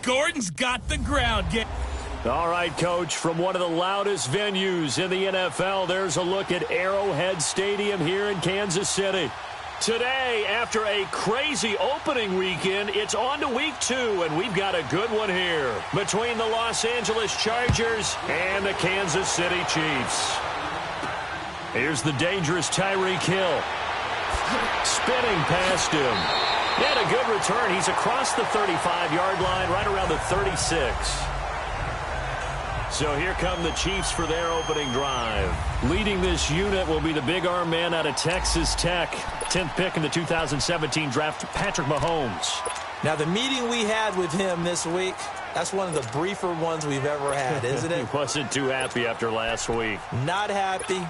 Gordon's got the ground game. All right, Coach, from one of the loudest venues in the NFL, there's a look at Arrowhead Stadium here in Kansas City. Today, after a crazy opening weekend, it's on to week 2, and we've got a good one here between the Los Angeles Chargers and the Kansas City Chiefs. Here's the dangerous Tyreek Hill. Spinning past him. And a good return. He's across the 35-yard line, right around the 36. So here come the Chiefs for their opening drive. Leading this unit will be the big arm man out of Texas Tech. 10th pick in the 2017 draft, Patrick Mahomes. Now, the meeting we had with him this week, that's one of the briefer ones we've ever had, isn't it? He wasn't too happy after last week. Not happy.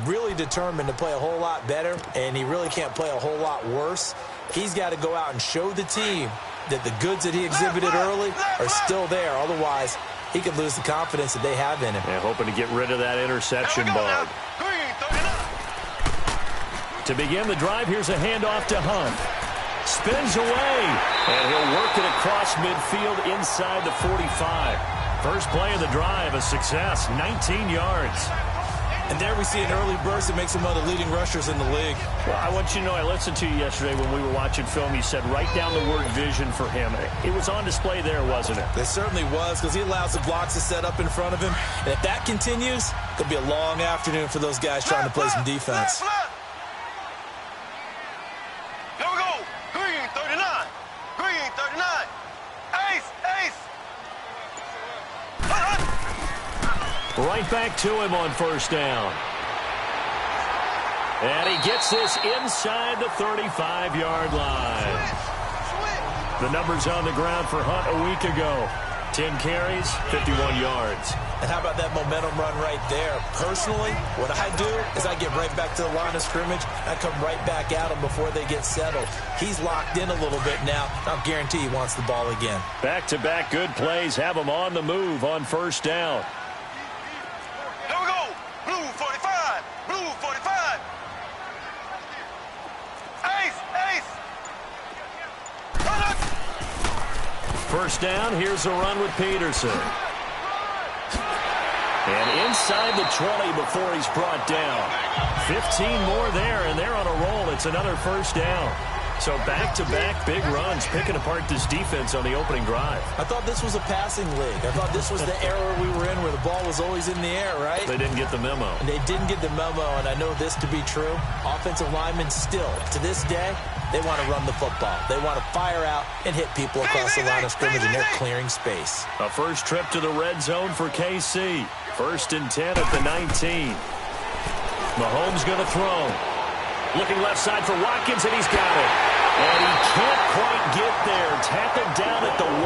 Really determined to play a whole lot better, and he really can't play a whole lot worse. He's got to go out and show the team that the goods that he exhibited early are still there. Otherwise, he could lose the confidence that they have in him. Yeah, hoping to get rid of that interception bug. To begin the drive, here's a handoff to Hunt. Spins away, and he'll work it across midfield inside the 45. First play of the drive, a success, 19 yards. And there we see an early burst that makes him one of the leading rushers in the league. Well, I want you to know, I listened to you yesterday when we were watching film. You said write down the word vision for him. It was on display there, wasn't it? It certainly was, because he allows the blocks to set up in front of him. And if that continues, it'll be a long afternoon for those guys trying to play some defense. Here we go. Green 39. Green 39. Ace, ace. Right back to him on first down. And he gets this inside the 35-yard line. The numbers on the ground for Hunt a week ago. 10 carries, 51 yards. And how about that momentum run right there? Personally, what I do is I get right back to the line of scrimmage. I come right back at them before they get settled. He's locked in a little bit now. I'll guarantee he wants the ball again. Back-to-back good plays have him on the move on first down. Here we go. Blue 45. Blue 45. Ace, ace. First down, here's a run with Peterson. And inside the 20 before he's brought down. 15 more there, and they're on a roll. It's another first down. So back-to-back big runs, picking apart this defense on the opening drive. I thought this was a passing league. I thought this was the era we were in where the ball was always in the air, right? They didn't get the memo. And they didn't get the memo, and I know this to be true. Offensive linemen still, to this day, they want to run the football. They want to fire out and hit people across the line of scrimmage, and they're clearing space. A first trip to the red zone for KC. First and 10 at the 19. Mahomes going to throw. Looking left side for Watkins, and he's got it. And he can't quite get there. Tackled down at the 1.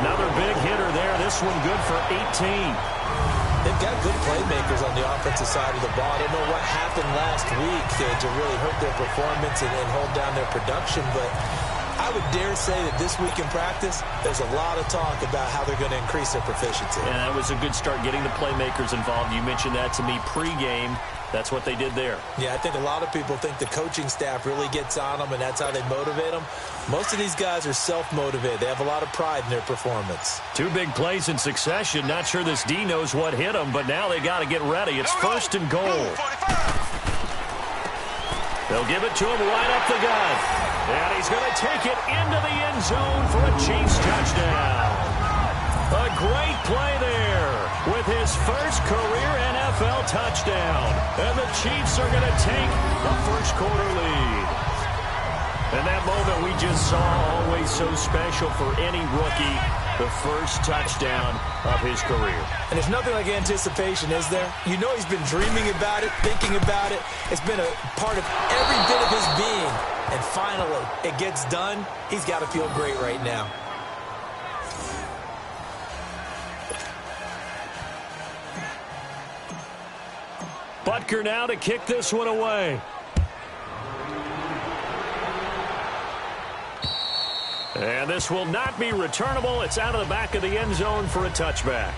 Another big hitter there. This one good for 18. They've got good playmakers on the offensive side of the ball. I don't know what happened last week to really hurt their performance and hold down their production, but I would dare say that this week in practice, there's a lot of talk about how they're going to increase their proficiency. And that was a good start getting the playmakers involved. You mentioned that to me pregame. That's what they did there. Yeah, I think a lot of people think the coaching staff really gets on them, and that's how they motivate them. Most of these guys are self-motivated. They have a lot of pride in their performance. 2 big plays in succession. Not sure this D knows what hit him, but now they got to get ready. It's first and goal. They'll give it to him right up the gut. And he's going to take it into the end zone for a Chiefs touchdown. A great play there with his first career NFL touchdown. And the Chiefs are going to take the first quarter lead. And that moment we just saw, always so special for any rookie, the first touchdown of his career. And there's nothing like anticipation, is there? You know he's been dreaming about it, thinking about it. It's been a part of every bit of his being. And finally, it gets done. He's got to feel great right now. Butker now to kick this one away. And this will not be returnable. It's out of the back of the end zone for a touchback.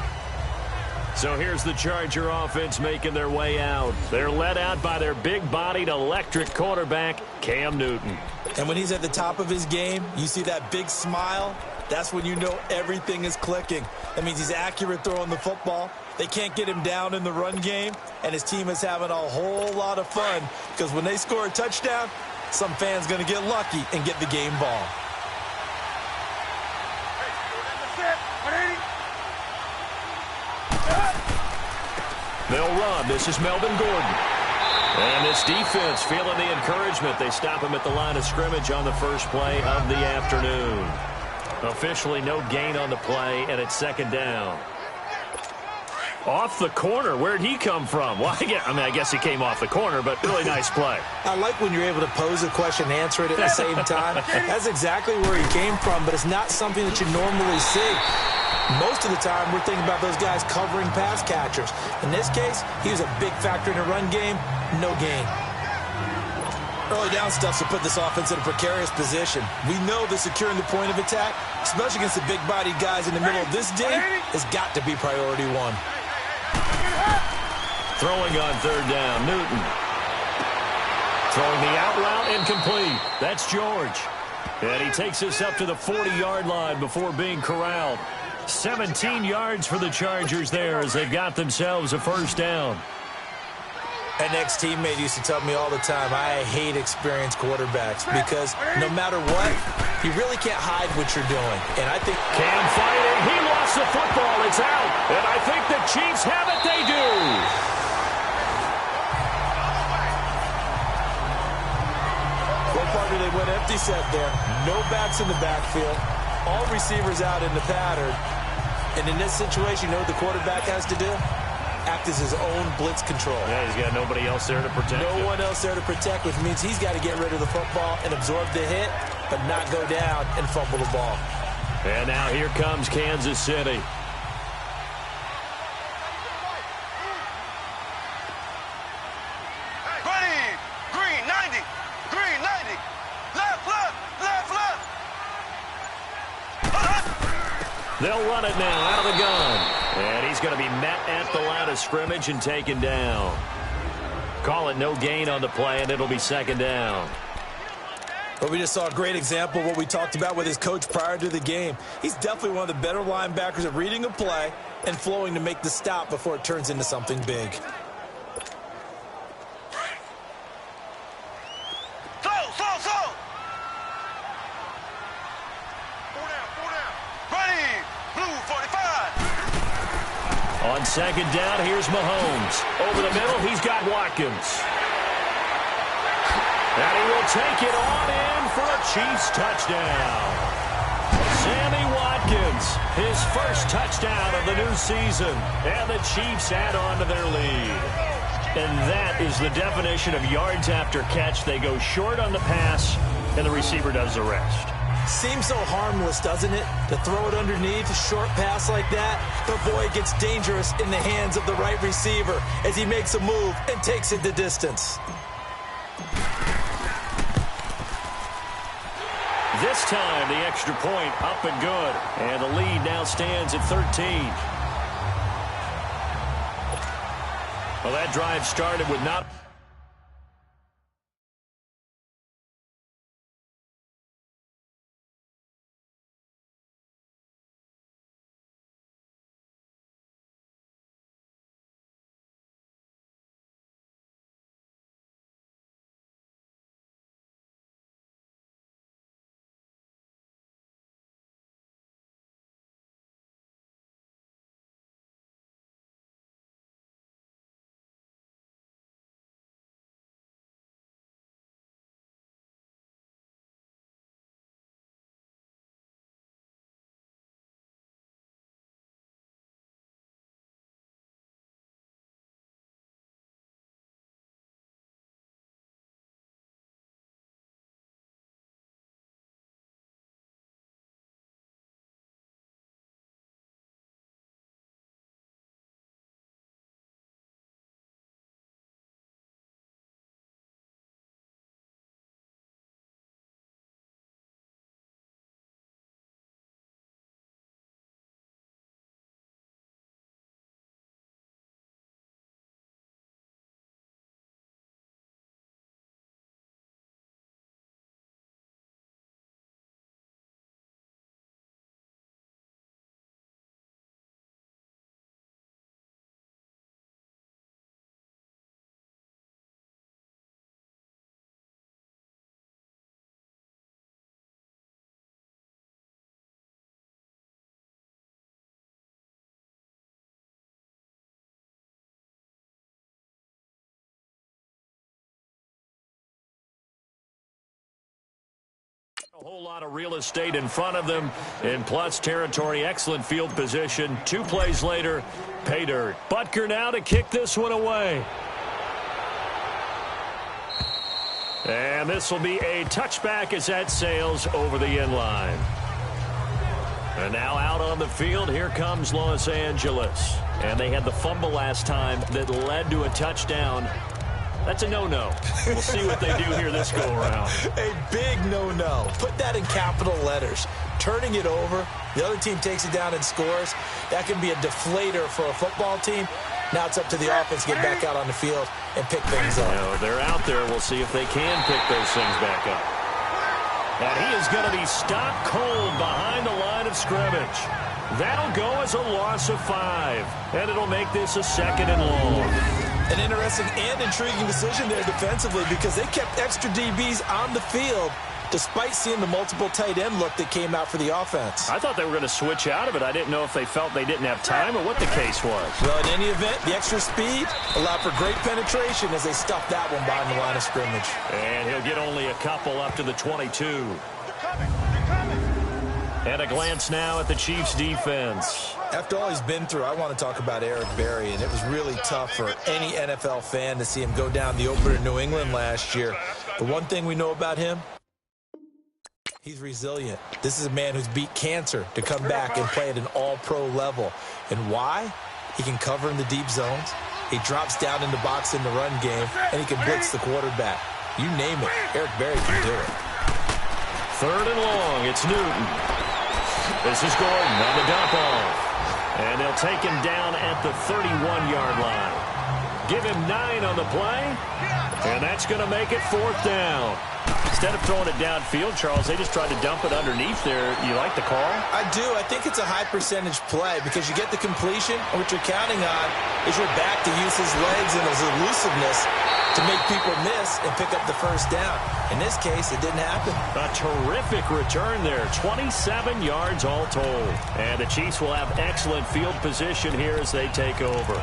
So here's the Charger offense making their way out. They're led out by their big-bodied electric quarterback, Cam Newton. And when he's at the top of his game, you see that big smile. That's when you know everything is clicking. That means he's accurate throwing the football. They can't get him down in the run game, and his team is having a whole lot of fun because when they score a touchdown, some fan's going to get lucky and get the game ball. They'll run. This is Melvin Gordon. And this defense feeling the encouragement. They stop him at the line of scrimmage on the first play of the afternoon. Officially no gain on the play, and it's second down. Off the corner. Where'd he come from? Well, I guess he came off the corner, but really nice play. I like when you're able to pose a question and answer it at the same time. That's exactly where he came from, but it's not something that you normally see. Most of the time, we're thinking about those guys covering pass catchers. In this case, he was a big factor in the run game. No gain. Early down stuff to put this offense in a precarious position. We know that securing the point of attack, especially against the big-bodied guys in the middle of this D, has got to be priority one. Throwing on third down, Newton. Throwing the out route, incomplete. That's George. And he takes us up to the 40-yard line before being corralled. 17 yards for the Chargers there as they've got themselves a first down. An ex-teammate used to tell me all the time, I hate experienced quarterbacks because no matter what, you really can't hide what you're doing. And I think Cam fighting. He lost the football. It's out. And I think the Chiefs have it. They do. What part do they went empty set there? No backs in the backfield. All receivers out in the pattern. And in this situation, you know what the quarterback has to do? Act as his own blitz control. Yeah, he's got nobody else there to protect him. No one else there to protect, which means he's got to get rid of the football and absorb the hit, but not go down and fumble the ball. And now here comes Kansas City. Ready. Green 90. Green 90. Left, left, left, left. They'll run it now out of the gun. And he's going to be met at the line of scrimmage and taken down. Call it no gain on the play, and it'll be second down. But we just saw a great example of what we talked about with his coach prior to the game. He's definitely one of the better linebackers at reading a play and flowing to make the stop before it turns into something big. Slow. Four down. Ready. Blue 45. On second down, here's Mahomes. Over the middle, he's got Watkins. And he will take it on in for a Chiefs touchdown. Sammy Watkins, his first touchdown of the new season. And the Chiefs add on to their lead. And that is the definition of yards after catch. They go short on the pass, and the receiver does the rest. Seems so harmless, doesn't it? To throw it underneath, a short pass like that. But boy, it gets dangerous in the hands of the right receiver as he makes a move and takes it the distance. This time, the extra point up and good. And the lead now stands at 13. Well, that drive started with not A whole lot of real estate in front of them in plus territory. Excellent field position. 2 plays later, pay dirt. Butker now to kick this one away. And this will be a touchback as that sails over the end line. And now out on the field, here comes Los Angeles. And they had the fumble last time that led to a touchdown. That's a no-no. We'll see what they do here this go-around. A big no-no. Put that in capital letters. Turning it over, the other team takes it down and scores. That can be a deflator for a football team. Now it's up to the offense to get back out on the field and pick things up. No, they're out there. We'll see if they can pick those things back up. And he is going to be stopped cold behind the line of scrimmage. That'll go as a loss of 5. And it'll make this a 2nd and long. An interesting and intriguing decision there defensively because they kept extra DBs on the field despite seeing the multiple tight end look that came out for the offense. I thought they were going to switch out of it. I didn't know if they felt they didn't have time or what the case was. Well, in any event, the extra speed allowed for great penetration as they stuffed that one behind the line of scrimmage. And he'll get only a couple up to the 22. And a glance now at the Chiefs' defense. After all he's been through, I want to talk about Eric Berry, and it was really tough for any NFL fan to see him go down the opener in New England last year. But one thing we know about him, he's resilient. This is a man who's beat cancer to come back and play at an all-pro level. And why? He can cover in the deep zones. He drops down in the box in the run game, and he can blitz the quarterback. You name it, Eric Berry can do it. 3rd and long, it's Newton. This is Gordon on the dump off. And they'll take him down at the 31-yard line. Give him 9 on the play. And that's going to make it 4th down. Instead of throwing it downfield, Charles, they just tried to dump it underneath there. You like the call? I do. I think it's a high-percentage play because you get the completion, and what you're counting on is your back to use his legs and his elusiveness to make people miss and pick up the 1st down. In this case, it didn't happen. A terrific return there. 27 yards all told. And the Chiefs will have excellent field position here as they take over.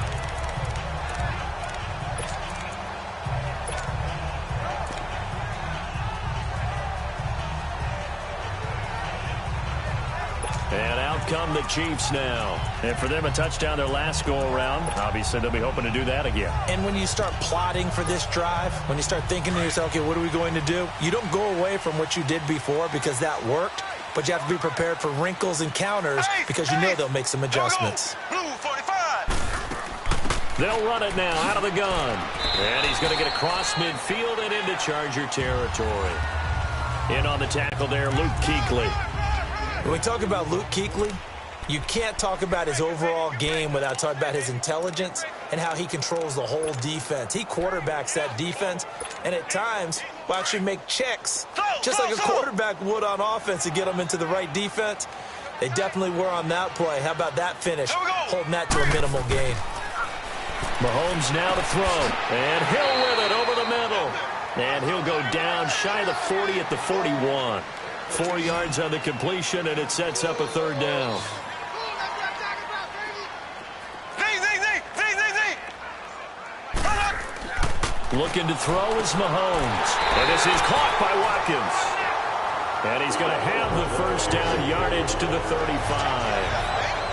And out come the Chiefs now. And for them, a touchdown their last go-around. Obviously, they'll be hoping to do that again. And when you start plotting for this drive, when you start thinking to yourself, okay, what are we going to do? You don't go away from what you did before because that worked, but you have to be prepared for wrinkles and counters because you know they'll make some adjustments. Blue 45. They'll run it now out of the gun. And he's going to get across midfield and into Charger territory. In on the tackle there, Luke Kuechly. When we talk about Luke Kuechly, you can't talk about his overall game without talking about his intelligence and how he controls the whole defense. He quarterbacks that defense, and at times will actually make checks, just like a quarterback would on offense to get them into the right defense. They definitely were on that play. How about that finish, holding that to a minimal gain. Mahomes now to throw, and Hill with it over the middle. And he'll go down shy of the 40 at the 41. 4 yards on the completion, and it sets up a 3rd down. Looking to throw is Mahomes. And this is caught by Watkins. And he's going to have the 1st down yardage to the 35.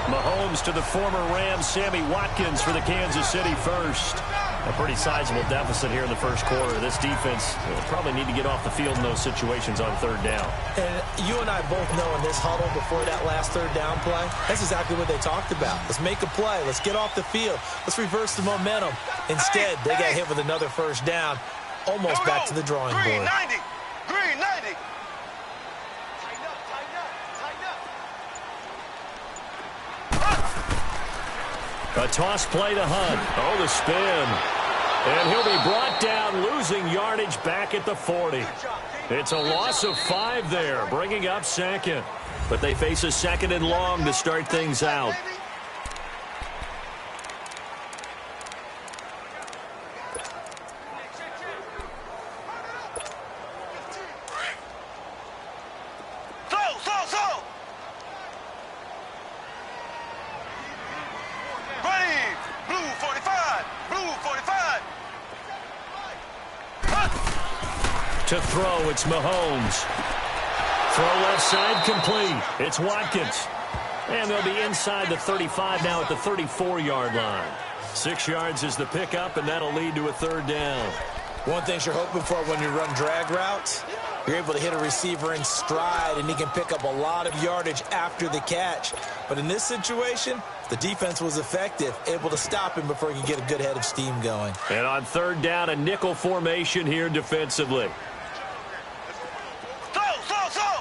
Mahomes to the former Rams, Sammy Watkins for the Kansas City first. A pretty sizable deficit here in the 1st quarter. This defense will probably need to get off the field in those situations on 3rd down. And you and I both know in this huddle before that last 3rd down play, that's exactly what they talked about. Let's make a play. Let's get off the field. Let's reverse the momentum. Instead, they got hit with another 1st down, almost back to the drawing board. Green 90. Green 90. A toss play to Hunt. Oh, the spin. And he'll be brought down, losing yardage back at the 40. It's a loss of 5 there, bringing up 2nd. But they face a 2nd and long to start things out. To throw, it's Mahomes. Throw left side complete. It's Watkins. And they'll be inside the 35 now at the 34-yard line. 6 yards is the pickup, and that'll lead to a third down. One thing you're hoping for when you run drag routes, you're able to hit a receiver in stride, and he can pick up a lot of yardage after the catch. But in this situation, the defense was effective, able to stop him before he could get a good head of steam going. And on third down, a nickel formation here defensively. Slow.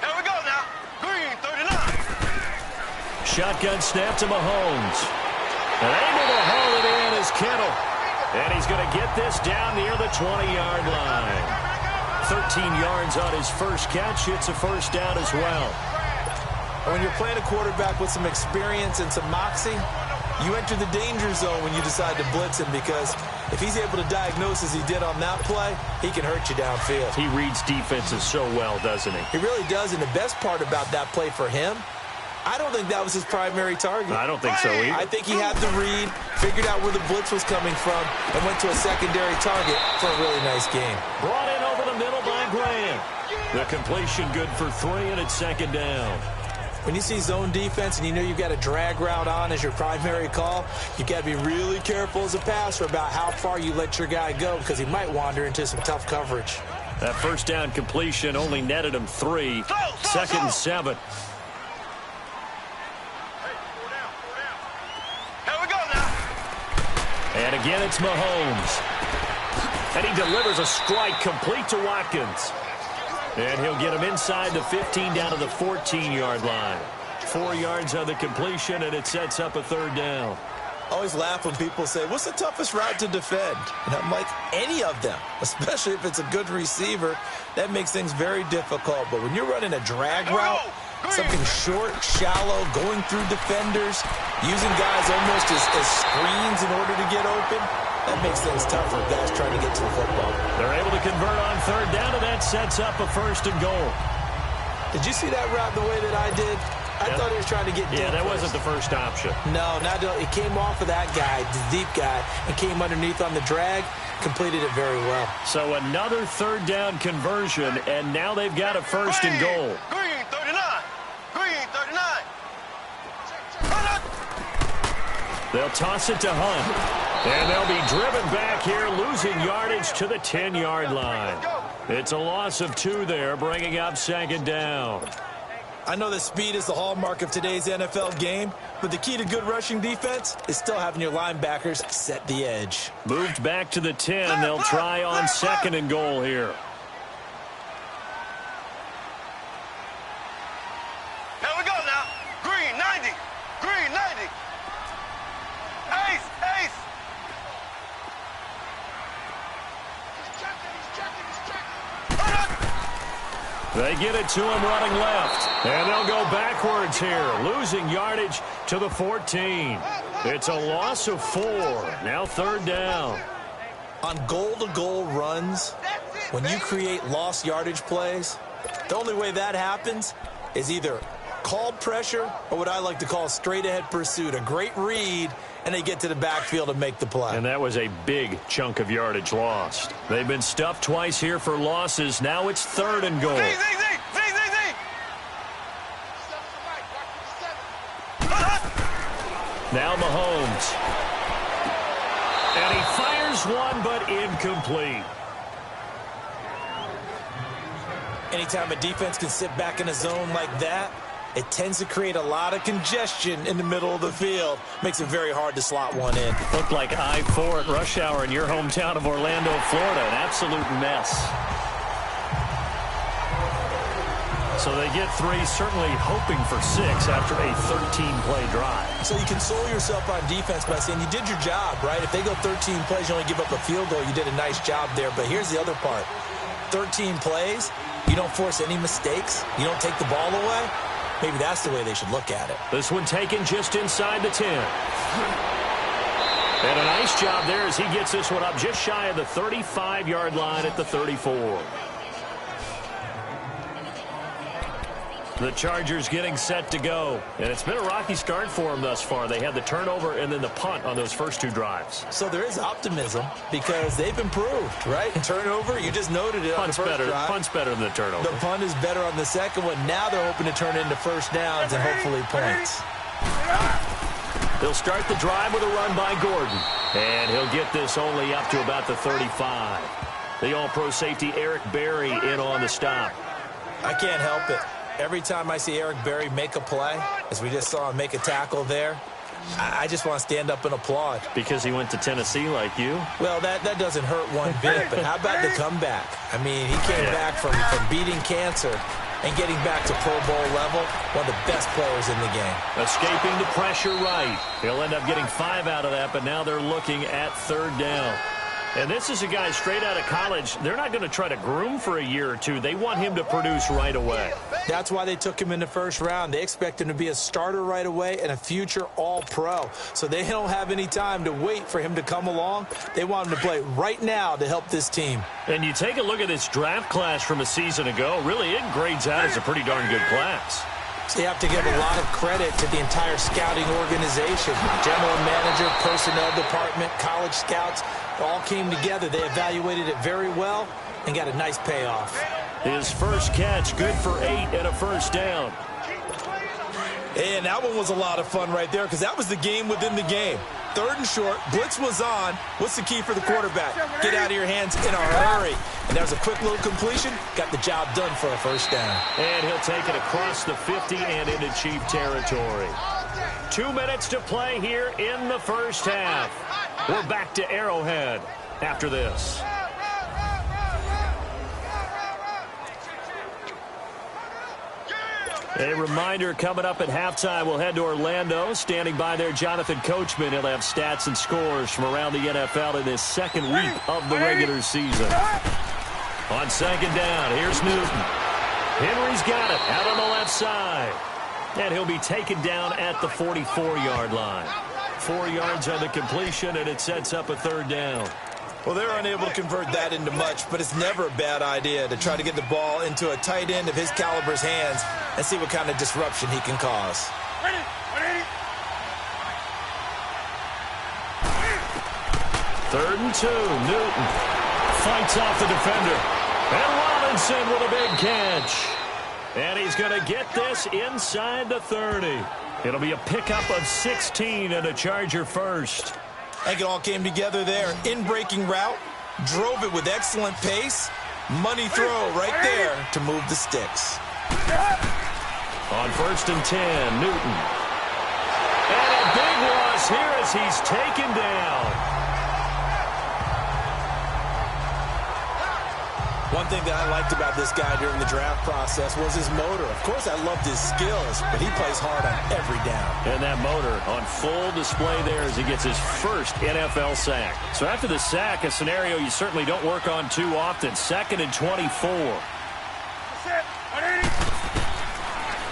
Here we go now. Green, 39. Shotgun snap to Mahomes. And able to haul it in is Kittle. And he's going to get this down near the 20-yard line. 13 yards on his first catch. It's a first down as well. When you're playing a quarterback with some experience and some moxie, you enter the danger zone when you decide to blitz him, because if he's able to diagnose as he did on that play, he can hurt you downfield. He reads defenses so well, doesn't he? He really does, and the best part about that play for him, I don't think that was his primary target. I don't think so either. I think he had the read, figured out where the blitz was coming from, and went to a secondary target for a really nice game. Brought in over the middle by Graham. The completion good for 3, and it's second down. When you see zone defense and you know you've got a drag route on as your primary call, you've got to be really careful as a passer about how far you let your guy go, because he might wander into some tough coverage. That first down completion only netted him 3. Second and 7. And again, it's Mahomes. And he delivers a strike complete to Watkins. And he'll get him inside the 15 down to the 14-yard line. 4 yards on the completion, and it sets up a third down. I always laugh when people say, what's the toughest route to defend? And I'm like, any of them, especially if it's a good receiver. That makes things very difficult. But when you're running a drag route, something short, shallow, going through defenders, using guys almost as screens in order to get open, that makes things tough for guys trying to get to the football. They're able to convert on third down, and that sets up a first and goal. Did you see that route the way that I did? I thought he was trying to get deep. Yeah, that first. wasn't the first option. No, it came off of that guy, the deep guy, and came underneath on the drag, completed it very well. So another third down conversion, and now they've got a first and goal. Green, 39. Green, 39. They'll toss it to Hunt. And they'll be driven back here, losing yardage to the 10-yard line. It's a loss of 2 there, bringing up second down. I know that speed is the hallmark of today's NFL game, but the key to good rushing defense is still having your linebackers set the edge. Moved back to the 10. They'll try on second and goal here. Here we go now. Green, 90. Green, 90. Ace. They get it to him running left. And they'll go backwards here, losing yardage to the 14. It's a loss of 4. Now third down. On goal-to-goal runs, when you create lost yardage plays, the only way that happens is either called pressure or what I like to call straight-ahead pursuit. A great read, and they get to the backfield and make the play. And that was a big chunk of yardage lost. They've been stuffed twice here for losses. Now it's third and goal. Z. Now Mahomes. And he fires one, but incomplete. Anytime a defense can sit back in a zone like that, it tends to create a lot of congestion in the middle of the field. Makes it very hard to slot one in. Looked like I-4 at rush hour in your hometown of Orlando, Florida. An absolute mess. So they get 3, certainly hoping for 6 after a 13-play drive. So you console yourself on defense by saying you did your job, right? If they go 13 plays, you only give up a field goal, you did a nice job there. But here's the other part. 13 plays, you don't force any mistakes, you don't take the ball away. Maybe that's the way they should look at it. This one taken just inside the 10. And a nice job there as he gets this one up just shy of the 35-yard line at the 34. The Chargers getting set to go. And it's been a rocky start for them thus far. They had the turnover and then the punt on those first two drives. So there is optimism because they've improved, right? Turnover, you just noted it on the first drive. Punt's better than the turnover. The punt is better on the second one. Now they're hoping to turn into first downs and hopefully points. They'll start the drive with a run by Gordon. And he'll get this only up to about the 35. The All-Pro safety Eric Berry in on the stop. I can't help it. Every time I see Eric Berry make a play, as we just saw him make a tackle there, I just want to stand up and applaud. Because he went to Tennessee like you? Well, that doesn't hurt one bit, but how about the comeback? I mean, he came back from beating cancer and getting back to Pro Bowl level, one of the best players in the game. Escaping the pressure right. He'll end up getting 5 out of that, but now they're looking at third down. And this is a guy straight out of college. They're not going to try to groom for a year or two. They want him to produce right away. That's why they took him in the first round. They expect him to be a starter right away and a future All-Pro. So they don't have any time to wait for him to come along. They want him to play right now to help this team. And you take a look at this draft class from a season ago. Really, it grades out as a pretty darn good class. So you have to give a lot of credit to the entire scouting organization. General manager, personnel department, college scouts, all came together. They evaluated it very well and got a nice payoff. His first catch, good for 8 and a first down. And that one was a lot of fun right there because that was the game within the game. Third and short, blitz was on. What's the key for the quarterback? Get out of your hands in a hurry. And that was a quick little completion. Got the job done for a first down. And he'll take it across the 50 and into Chief territory. 2 minutes to play here in the first half. We're back to Arrowhead after this. A reminder, coming up at halftime, we'll head to Orlando. Standing by there, Jonathan Coachman. He'll have stats and scores from around the NFL in this second week of the regular season. On second down, here's Newton. Henry's got it out on the left side. And he'll be taken down at the 44-yard line. 4 yards on the completion, and it sets up a third down. Well, they're unable to convert that into much, but it's never a bad idea to try to get the ball into a tight end of his caliber's hands and see what kind of disruption he can cause. Third and 2, Newton fights off the defender. And Robinson with a big catch. And he's going to get this inside the 30. It'll be a pickup of 16 and a Charger first. I think it all came together there. In-breaking route, drove it with excellent pace. Money throw right there to move the sticks. On first and 10, Newton. And a big loss here as he's taken down. One thing that I liked about this guy during the draft process was his motor. Of course, I loved his skills, but he plays hard on every down. And that motor on full display there as he gets his first NFL sack. So after the sack, a scenario you certainly don't work on too often. 2nd and 24.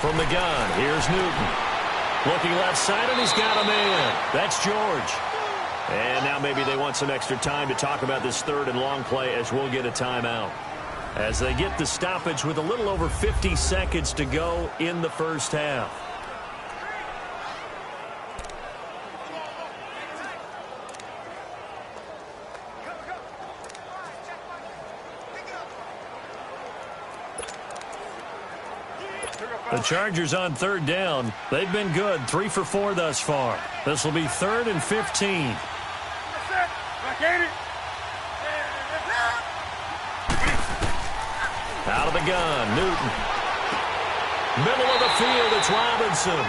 From the gun, here's Newton. Looking left side, and he's got a man. That's George. And now maybe they want some extra time to talk about this third and long play as we'll get a timeout. As they get the stoppage with a little over 50 seconds to go in the first half. The Chargers on third down. They've been good, 3 for 4 thus far. This will be 3rd and 15. Out of the gun, Newton. Middle of the field, it's Robinson.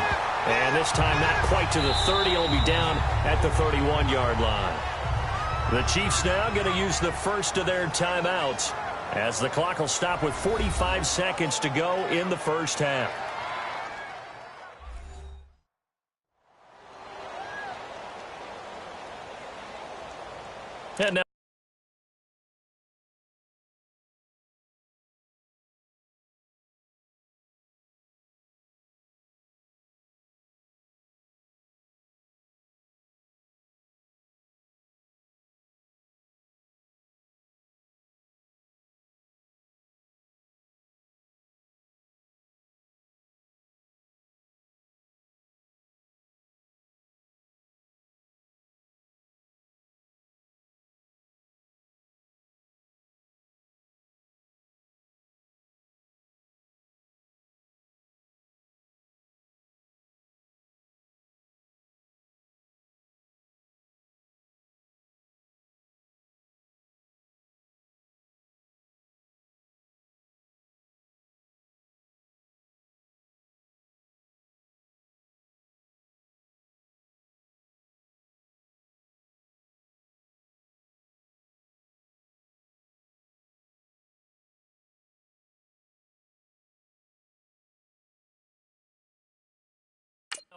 And this time not quite to the 30. He'll be down at the 31-yard line. The Chiefs now going to use the first of their timeouts as the clock will stop with 45 seconds to go in the first half. And now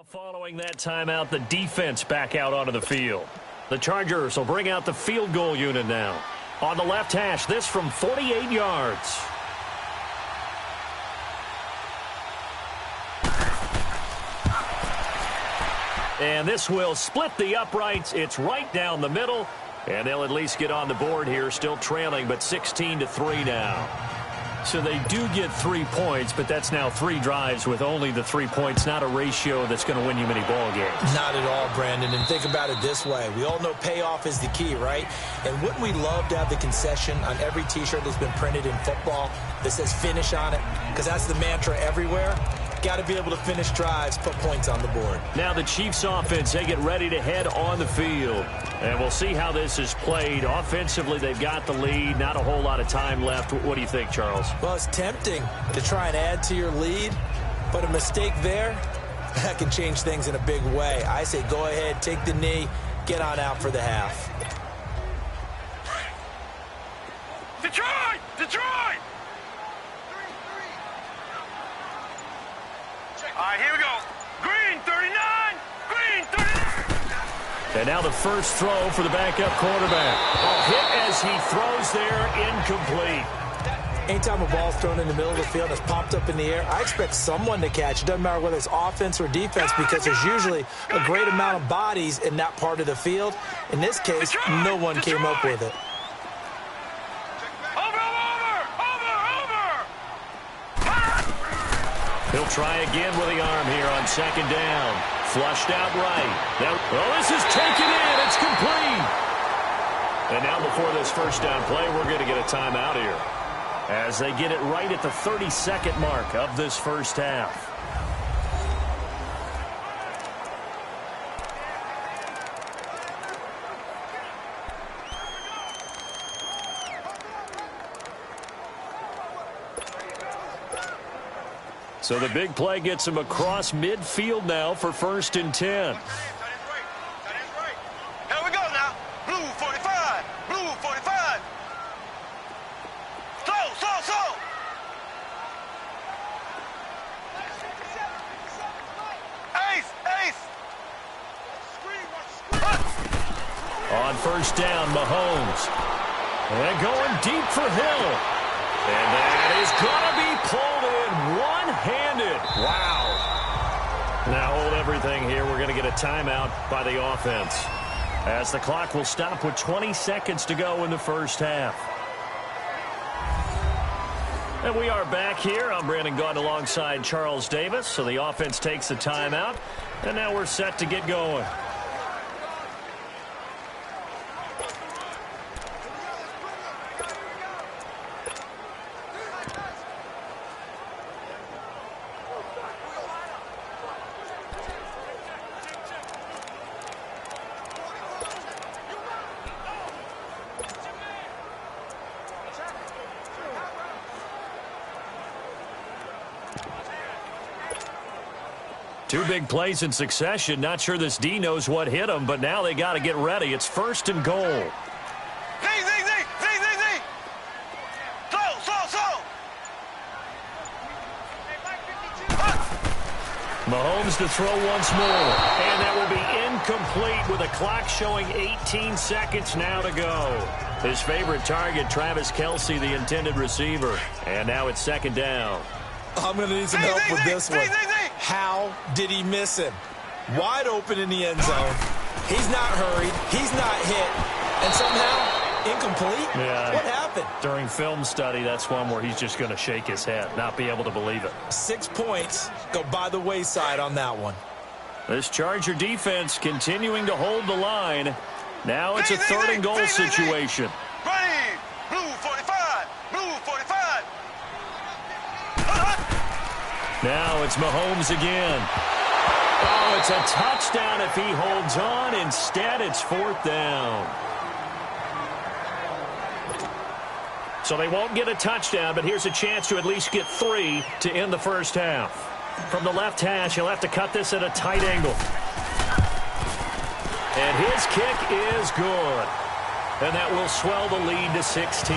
Following that timeout, the defense back out onto the field. The Chargers will bring out the field goal unit now. On the left hash, this from 48 yards. And this will split the uprights. It's right down the middle. And they'll at least get on the board here, still trailing, but 16-3 now. So they do get 3 points, but that's now 3 drives with only the 3 points, not a ratio that's going to win you many ball games. Not at all, Brandon. And think about it this way. We all know payoff is the key, right? And wouldn't we love to have the concession on every T-shirt that's been printed in football that says finish on it? Because that's the mantra everywhere. Got to be able to finish drives, put points on the board. Now the Chiefs offense, they get ready to head on the field. And we'll see how this is played. Offensively, they've got the lead. Not a whole lot of time left. What do you think, Charles? Well, it's tempting to try and add to your lead, but a mistake there, that can change things in a big way. I say go ahead, take the knee, get on out for the half. Detroit! Detroit! All right, here we go. Green 39. Green 39. And now the first throw for the backup quarterback. A hit as he throws there, incomplete. Anytime a ball's thrown in the middle of the field that's popped up in the air, I expect someone to catch. It doesn't matter whether it's offense or defense because there's usually a great amount of bodies in that part of the field. In this case, no one came up with it. He'll try again with the arm here on second down. Flushed out right. Now, well, this is taken in. It's complete. And now before this first down play, we're going to get a timeout here as they get it right at the 30-second mark of this first half. So the big play gets him across midfield now for 1st and 10. Here we go now. Blue 45. Blue 45. Slow. Ace. On first down, Mahomes. And going deep for Hill. And that is going to be pulled in one-handed. Wow. Now hold everything here. We're going to get a timeout by the offense as the clock will stop with 20 seconds to go in the first half. And we are back here. I'm Brandon Gaudin alongside Charles Davis. So the offense takes a timeout. And now we're set to get going. Two big plays in succession. Not sure this D knows what hit him, but now they got to get ready. It's 1st and goal. Z. Slow. Mahomes to throw once more. And that will be incomplete with a clock showing 18 seconds now to go. His favorite target, Travis Kelce, the intended receiver. And now it's 2nd down. I'm going to need some help with this one. How did he miss him? Wide open in the end zone. He's not hurried. He's not hit. And somehow, incomplete? Yeah. What happened? During film study, that's one where he's just going to shake his head, not be able to believe it. 6 points go by the wayside on that one. This Charger defense continuing to hold the line. Now it's a 3rd and goal situation. Ready. Blue 45. Blue 45. Now it's Mahomes again. Oh, it's a touchdown if he holds on. Instead, it's 4th down. So they won't get a touchdown, but here's a chance to at least get 3 to end the first half. From the left hash, he'll have to cut this at a tight angle. And his kick is good. And that will swell the lead to 16.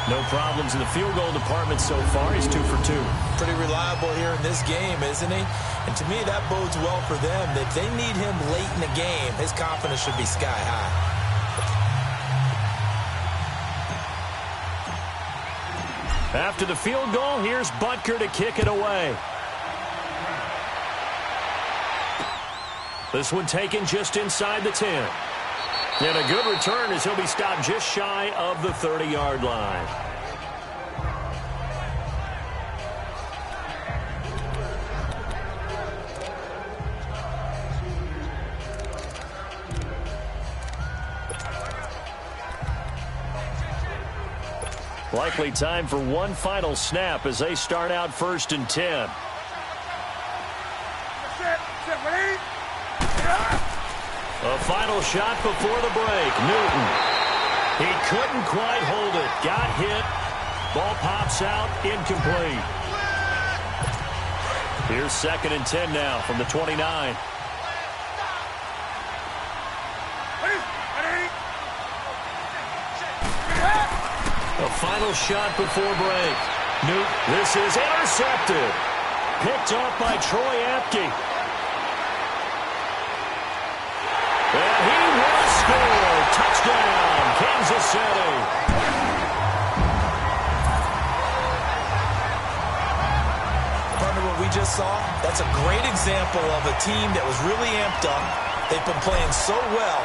No problems in the field goal department so far. He's 2 for 2. Pretty reliable here in this game, isn't he? And to me, that bodes well for them. If they need him late in the game, his confidence should be sky high. After the field goal, here's Butker to kick it away. This one taken just inside the 10. And a good return as he'll be stopped just shy of the 30-yard line. Likely time for one final snap as they start out 1st and 10. A final shot before the break. Newton. He couldn't quite hold it. Got hit. Ball pops out. Incomplete. Here's 2nd and 10 now from the 29. A final shot before break. Newton. This is intercepted. Picked up by Troy Apke. And he will score. Touchdown, Kansas City. Partner, what we just saw, that's a great example of a team that was really amped up. They've been playing so well,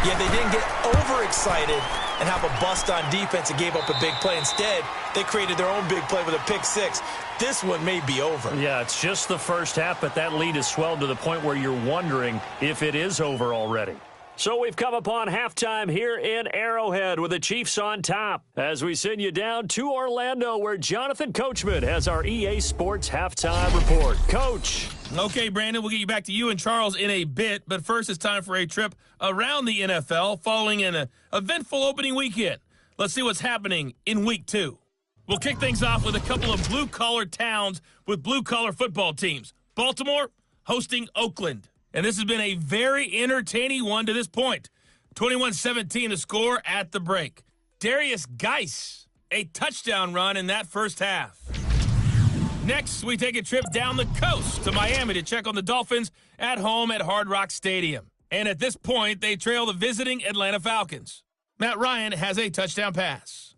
yet they didn't get overexcited and have a bust on defense and gave up a big play. Instead, they created their own big play with a pick six. This one may be over. Yeah, it's just the first half, but that lead has swelled to the point where you're wondering if it is over already. So we've come upon halftime here in Arrowhead with the Chiefs on top as we send you down to Orlando where Jonathan Coachman has our EA Sports halftime report. Coach. Okay, Brandon, we'll get you back to you and Charles in a bit, but first it's time for a trip around the NFL following an eventful opening weekend. Let's see what's happening in Week 2. We'll kick things off with a couple of blue-collar towns with blue-collar football teams. Baltimore hosting Oakland. And this has been a very entertaining one to this point. 21-17 the score at the break. Darius Geis, a touchdown run in that first half. Next, we take a trip down the coast to Miami to check on the Dolphins at home at Hard Rock Stadium. And at this point, they trail the visiting Atlanta Falcons. Matt Ryan has a touchdown pass.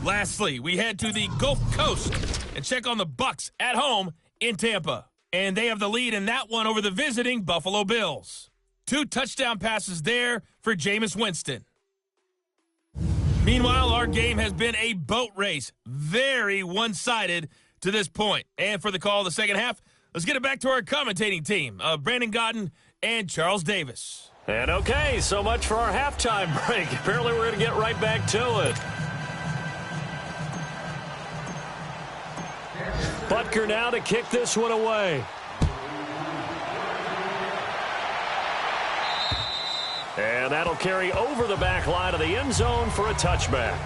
Lastly, we head to the Gulf Coast and check on the Bucs at home in Tampa. And they have the lead in that one over the visiting Buffalo Bills. 2 touchdown passes there for Jameis Winston. Meanwhile, our game has been a boat race. Very one-sided to this point. And for the call of the second half, let's get it back to our commentating team of Brandon Gaudin and Charles Davis. And okay, so much for our halftime break. Apparently we're going to get right back to it. Butker now to kick this one away. And that'll carry over the back line of the end zone for a touchback.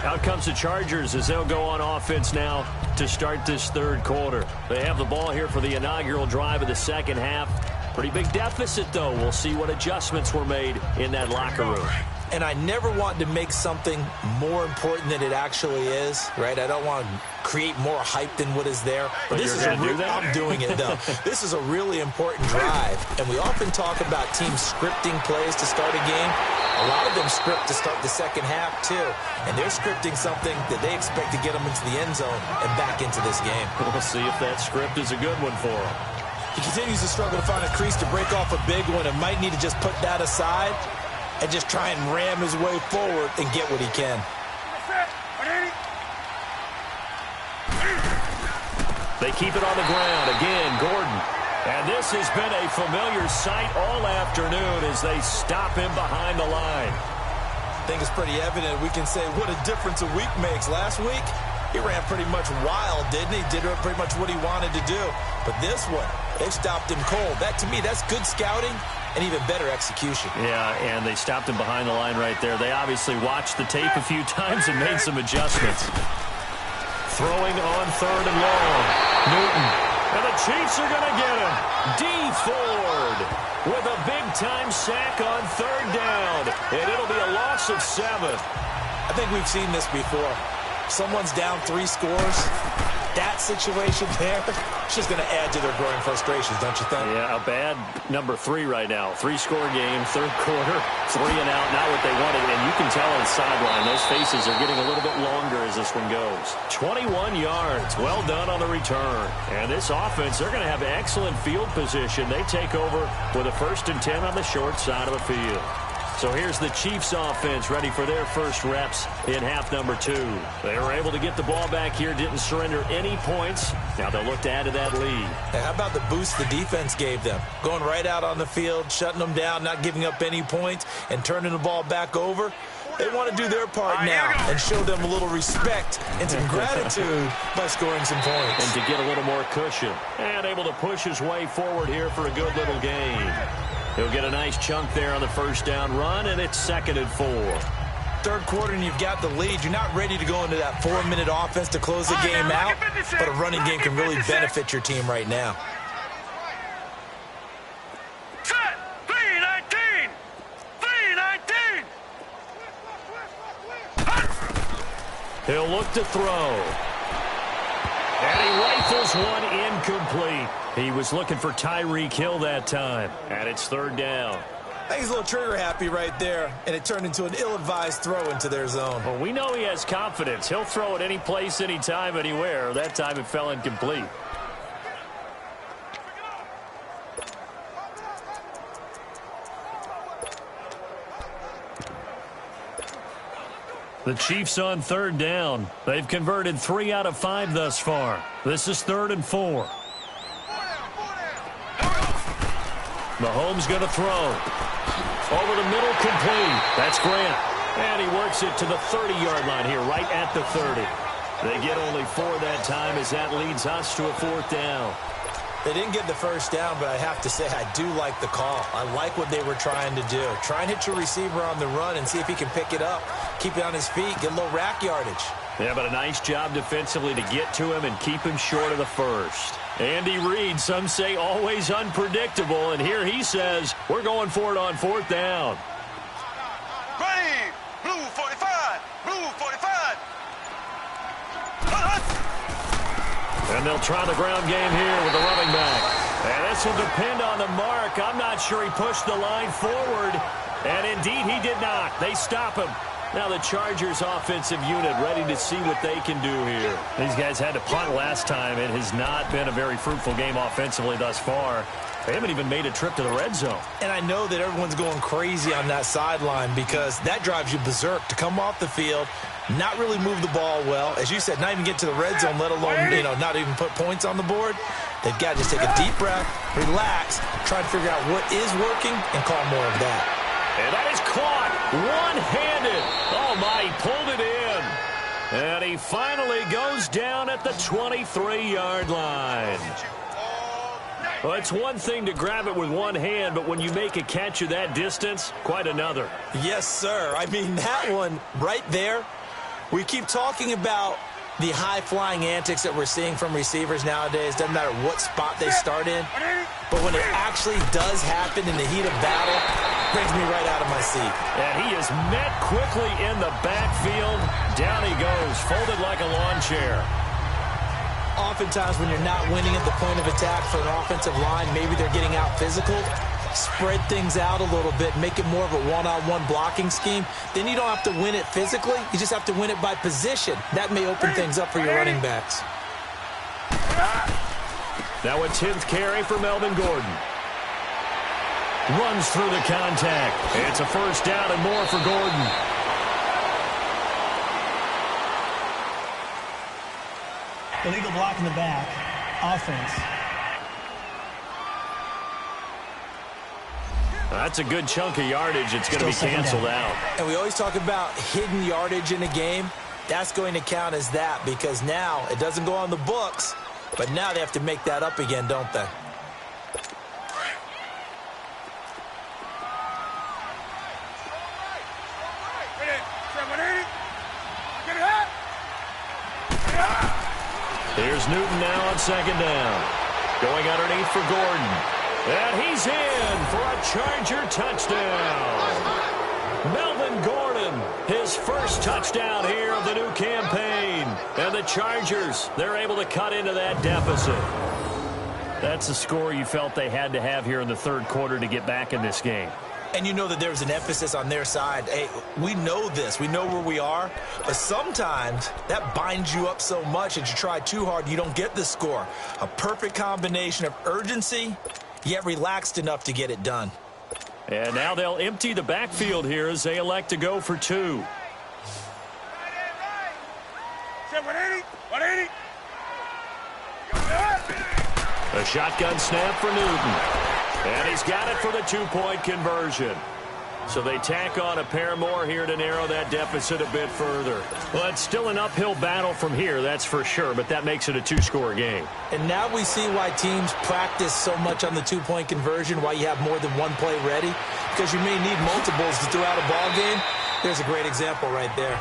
Out comes the Chargers as they'll go on offense now to start this third quarter. They have the ball here for the inaugural drive of the second half. Pretty big deficit, though. We'll see what adjustments were made in that locker room. And I never want to make something more important than it actually is, right? I don't want to create more hype than what is there. But this is I'm doing it, though. This is a really important drive. And we often talk about teams scripting plays to start a game. A lot of them script to start the second half, too. And they're scripting something that they expect to get them into the end zone and back into this game. We'll see if that script is a good one for them. He continues to struggle to find a crease to break off a big one and might need to just put that aside and just try and ram his way forward and get what he can. They keep it on the ground. Again, Gordon. And this has been a familiar sight all afternoon as they stop him behind the line. I think it's pretty evident. We can say what a difference a week makes. Last week, he ran pretty much wild, didn't he? Did pretty much what he wanted to do. But this one, they stopped him cold. That, to me, that's good scouting and even better execution. Yeah, and they stopped him behind the line right there. They obviously watched the tape a few times and made some adjustments. Throwing on 3rd and long. Newton And the Chiefs are going to get him. Dee Ford with a big-time sack on third down. And it'll be a loss of 7. I think we've seen this before. Someone's down 3 scores. That situation there, it's just going to add to their growing frustrations, don't you think? Yeah, a bad number 3 right now. 3-score game, third quarter, 3 and out, not what they wanted. And you can tell on the sideline, those faces are getting a little bit longer as this one goes. 21 yards, well done on the return. And this offense, they're going to have excellent field position. They take over with a 1st and 10 on the short side of the field. So here's the Chiefs offense ready for their first reps in half number 2. They were able to get the ball back here, didn't surrender any points. Now they'll look to add to that lead. Hey, how about the boost the defense gave them? Going right out on the field, shutting them down, not giving up any points, and turning the ball back over. They want to do their part now and show them a little respect and some gratitude by scoring some points. And to get a little more cushion. And able to push his way forward here for a good little gain. He'll get a nice chunk there on the first down run, and it's 2nd and 4. Third quarter, and you've got the lead. You're not ready to go into that 4-minute offense to close the game out, but a running game can really benefit your team right now. Set. 3-19. 3-19. He'll look to throw. And he rifles one incomplete. He was looking for Tyreek Hill that time. And it's 3rd down. I think he's a little trigger happy right there, and it turned into an ill-advised throw into their zone. Well, we know he has confidence. He'll throw it any place, anytime, anywhere. That time it fell incomplete. The Chiefs on 3rd down. They've converted 3 out of 5 thus far. This is 3rd and 4. Mahomes going to throw. Over the middle, complete. That's Grant. And he works it to the 30-yard line here, right at the 30. They get only 4 that time as that leads us to a 4th down. They didn't get the first down, but I have to say I do like the call. I like what they were trying to do. Try and hit your receiver on the run and see if he can pick it up, keep it on his feet, get a little rack yardage. Yeah, but a nice job defensively to get to him and keep him short of the first. Andy Reid, some say always unpredictable, and here he says we're going for it on 4th down. Ready. Blue 45. Blue 45. And they'll try the ground game here with the running back. And this will depend on the mark. I'm not sure he pushed the line forward. And indeed, he did not. They stop him. Now the Chargers offensive unit ready to see what they can do here. These guys had to punt last time. It has not been a very fruitful game offensively thus far. They haven't even made a trip to the red zone. And I know that everyone's going crazy on that sideline because that drives you berserk to come off the field, not really move the ball well. As you said, not even get to the red zone, let alone, not even put points on the board. They've got to just take a deep breath, relax, try to figure out what is working, and call more of that. And that is caught one-handed. Oh, my, he pulled it in. And he finally goes down at the 23-yard line. Well, it's one thing to grab it with one hand, but when you make a catch of that distance, quite another. Yes, sir. I mean, that one right there, we keep talking about the high-flying antics that we're seeing from receivers nowadays. Doesn't matter what spot they start in. But when it actually does happen in the heat of battle, it brings me right out of my seat. And he is met quickly in the backfield. Down he goes, folded like a lawn chair. Oftentimes when you're not winning at the point of attack for an offensive line, maybe they're getting out physical, spread things out a little bit, make it more of a one-on-one blocking scheme. Then you don't have to win it physically. You just have to win it by position. That may open things up for your running backs. Now a 10th carry for Melvin Gordon. Runs through the contact. It's a first down and more for Gordon. Illegal block in the back. Offense. That's a good chunk of yardage. It's going to be canceled out. And we always talk about hidden yardage in a game. That's going to count as that because now it doesn't go on the books, but now they have to make that up again, don't they? Here's Newton now on second down. Going underneath for Gordon. And he's in for a Charger touchdown. Melvin Gordon, his first touchdown here of the new campaign. And the Chargers, they're able to cut into that deficit. That's the score you felt they had to have here in the third quarter to get back in this game. And you know that there's an emphasis on their side. Hey, we know this. We know where we are. But sometimes that binds you up so much that you try too hard, you don't get the score. A perfect combination of urgency, yet relaxed enough to get it done. And now they'll empty the backfield here as they elect to go for 2. 180. A shotgun snap for Newton. And he's got it for the 2-point conversion. So they tack on a pair more here to narrow that deficit a bit further. Well, it's still an uphill battle from here, that's for sure, but that makes it a 2-score game. And now we see why teams practice so much on the 2-point conversion, why you have more than one play ready, because you may need multiples throughout a ball game. There's a great example right there.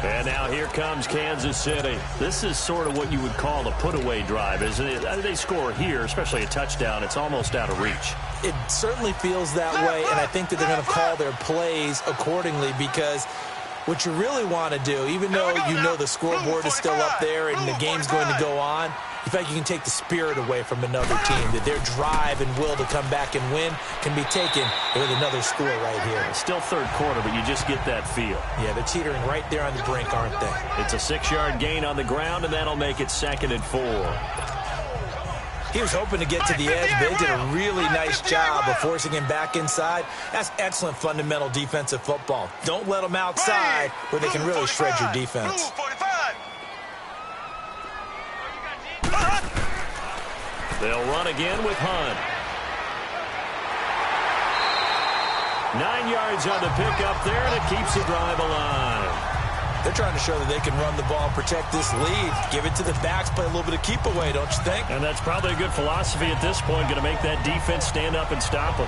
And now here comes Kansas City. This is sort of what you would call a put-away drive, isn't it? They score here, especially a touchdown. It's almost out of reach. It certainly feels that way, and I think that they're going to call their plays accordingly, because what you really want to do, even though you know the scoreboard is still up there and the game's going to go on, in fact, you can take the spirit away from another team, that their drive and will to come back and win can be taken with another score right here. It's still third quarter, but you just get that feel. Yeah, they're teetering right there on the brink, aren't they? It's a 6-yard gain on the ground, and that'll make it 2nd and 4. He was hoping to get to the edge, but they did a really nice job of forcing him back inside. That's excellent fundamental defensive football. Don't let them outside where they can really shred your defense. They'll run again with Hunt. 9 yards on the pickup there, and it keeps the drive alive. They're trying to show that they can run the ball and protect this lead. Give it to the backs, play a little bit of keep away, don't you think? And that's probably a good philosophy at this point, going to make that defense stand up and stop them.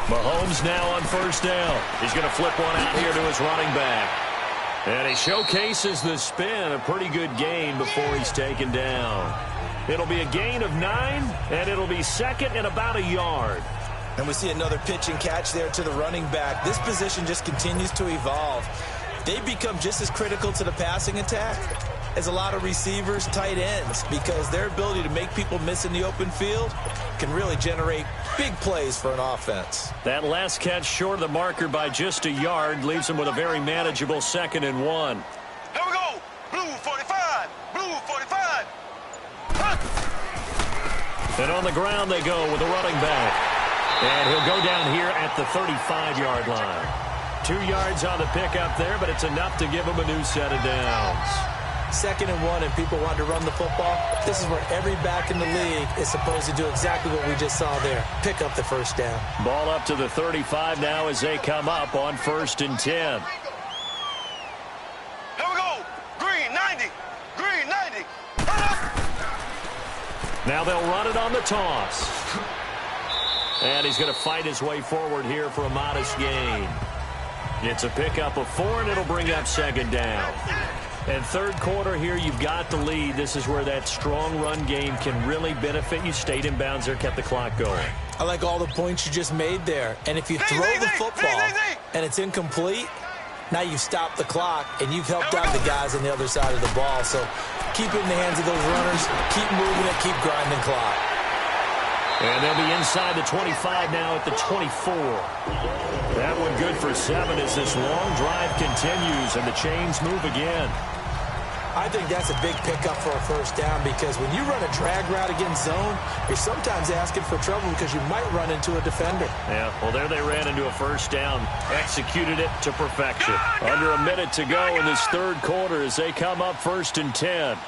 Mahomes now on first down. He's going to flip one out here to his running back. And he showcases the spin, a pretty good gain before he's taken down. It'll be a gain of 9, and it'll be 2nd and about a yard. And we see another pitch and catch there to the running back. This position just continues to evolve. They become just as critical to the passing attack as a lot of receivers, tight ends, because their ability to make people miss in the open field can really generate big plays for an offense. That last catch short of the marker by just a yard leaves them with a very manageable 2nd and 1. Here we go. Blue 45. Blue 45. And on the ground they go with a running back. And he'll go down here at the 35-yard line. 2 yards on the pickup there, but it's enough to give him a new set of downs. 2nd and 1, and people want to run the football. This is where every back in the league is supposed to do exactly what we just saw there. Pick up the first down. Ball up to the 35 now as they come up on 1st and 10. Here we go. Green 90. Green 90. Now they'll run it on the toss. And he's going to fight his way forward here for a modest gain. It's a pickup of 4, and it'll bring up 2nd down. And third quarter here, you've got the lead. This is where that strong run game can really benefit you. Stayed in bounds there, kept the clock going. I like all the points you just made there. And if you throw the football and it's incomplete, now you've stopped the clock and you've helped out the guys on the other side of the ball. So keep it in the hands of those runners. Keep moving it. Keep grinding clock. And they'll be inside the 25 now at the 24. That one good for 7 as this long drive continues and the chains move again. I think that's a big pickup for a first down, because when you run a drag route against zone, you're sometimes asking for trouble because you might run into a defender. Yeah, well, there they ran into a first down. Executed it to perfection. Under a minute to go in this third quarter as they come up 1st and 10.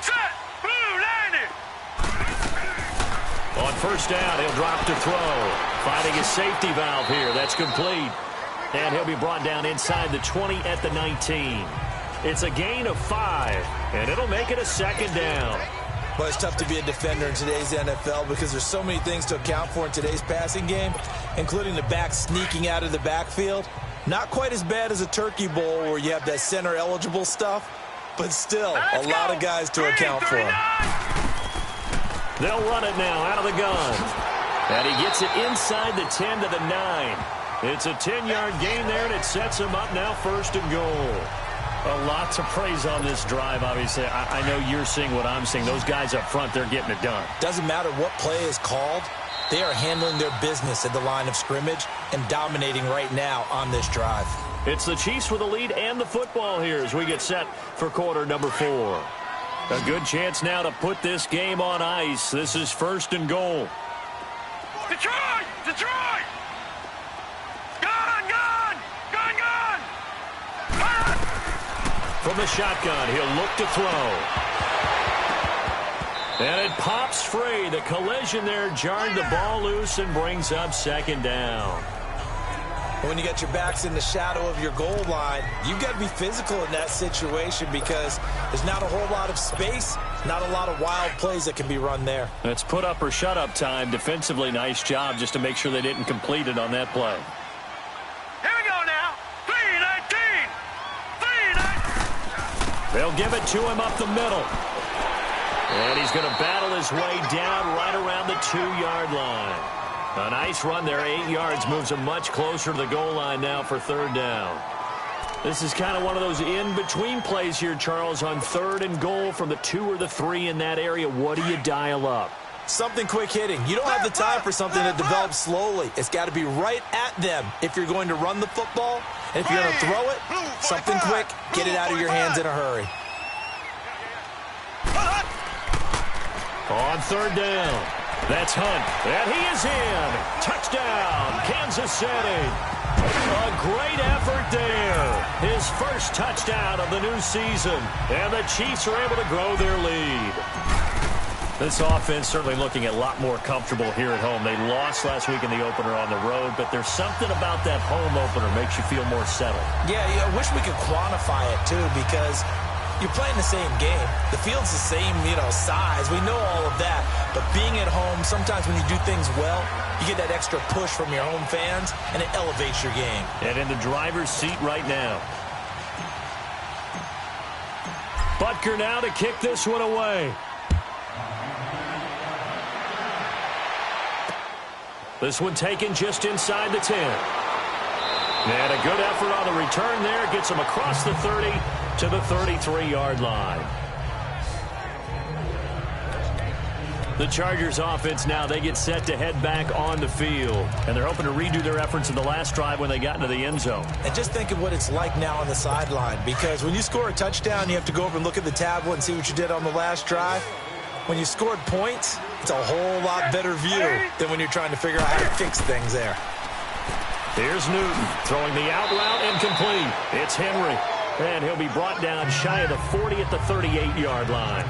Set. Blue 90. first down. He'll drop to throw. Finding his safety valve here. That's complete. And he'll be brought down inside the 20 at the 19. It's a gain of 5, and it'll make it a second down. Well, it's tough to be a defender in today's NFL because there's so many things to account for in today's passing game, including the back sneaking out of the backfield. Not quite as bad as a turkey bowl where you have that center-eligible stuff, but still a lot of guys to account for. They'll run it now out of the gun. And he gets it inside the 10 to the 9. It's a 10-yard gain there, and it sets him up now first and goal. A lot to praise on this drive, obviously. I know you're seeing what I'm seeing. Those guys up front, they're getting it done. Doesn't matter what play is called. They are handling their business at the line of scrimmage and dominating right now on this drive. It's the Chiefs with the lead and the football here as we get set for quarter number 4. A good chance now to put this game on ice. This is first and goal. Detroit! Detroit! Gun! Gun! Gun! Gun! Gun! From the shotgun, he'll look to throw. And it pops free. The collision there jarred the ball loose and brings up second down. When you got your backs in the shadow of your goal line, you've got to be physical in that situation because there's not a whole lot of space, not a lot of wild plays that can be run there. It's put up or shut up time. Defensively, nice job just to make sure they didn't complete it on that play. Here we go now. 3-19. 3-19. They'll give it to him up the middle. And he's going to battle his way down right around the 2-yard line. A nice run there, 8 yards, moves him much closer to the goal line now for third down. This is kind of one of those in-between plays here, Charles, on third and goal from the 2 or the 3 in that area. What do you dial up? Something quick hitting. You don't have the time for something that develops slowly. It's got to be right at them if you're going to run the football. And if you're going to throw it, something quick, get it out of your hands in a hurry. On third down, that's Hunt, and he is in. Touchdown, Kansas City. A great effort there. His first touchdown of the new season, and the Chiefs are able to grow their lead. This offense certainly looking a lot more comfortable here at home. They lost last week in the opener on the road, but there's something about that home opener makes you feel more settled. Yeah, I wish we could quantify it, too, because you're playing the same game. The field's the same, size. We know all of that. But being at home, sometimes when you do things well, you get that extra push from your home fans, and it elevates your game. And in the driver's seat right now. Butker now to kick this one away. This one taken just inside the 10. And a good effort on the return there. Gets him across the 30 to the 33-yard line. The Chargers offense now, they get set to head back on the field. And they're hoping to redo their efforts in the last drive when they got into the end zone. And just think of what it's like now on the sideline. Because when you score a touchdown, you have to go over and look at the tablet and see what you did on the last drive. When you scored points, it's a whole lot better view than when you're trying to figure out how to fix things there. Here's Newton throwing the out route incomplete. It's Henry. And he'll be brought down shy of the 40 at the 38-yard line.